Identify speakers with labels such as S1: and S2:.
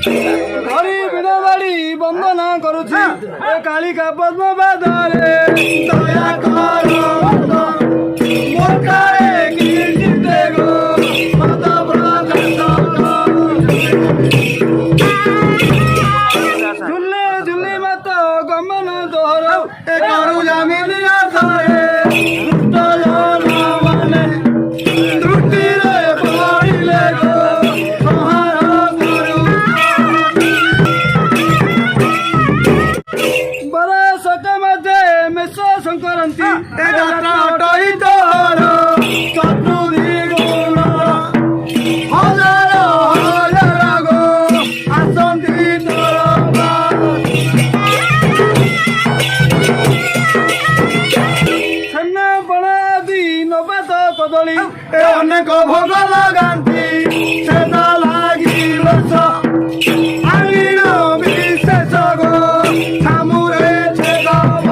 S1: ধরি বিনা বাড়ি বন্দনা করুছি এ কালিকা পদ্মবাদরে দয়া কর মোটারে কীর্তিতে গো পদ প্রকাশ ঝুলে ঝুলি মত গমন দোহর এ করু জামিনী আধারে দুষ্ট মানে ত্রুটিরে পড়িলে গো সংহার করু বরষক মধ্যে মেষ সংকরন্তি এ যাত্রা অটই তোর চতুর্দিগুণ হাজার হাজার গো আসন্তি তোর ଛେନା ପଣା ଆଦି ନବାତ କଦଳୀ ଏ ଅନେକ ଭୋଗ ଲଗାନ୍ତି ସେଟା ଲାଗି ରସ ଆଣିଣ ବିଶେଷ ଗো ଛାମୁରେ ଛେଦବ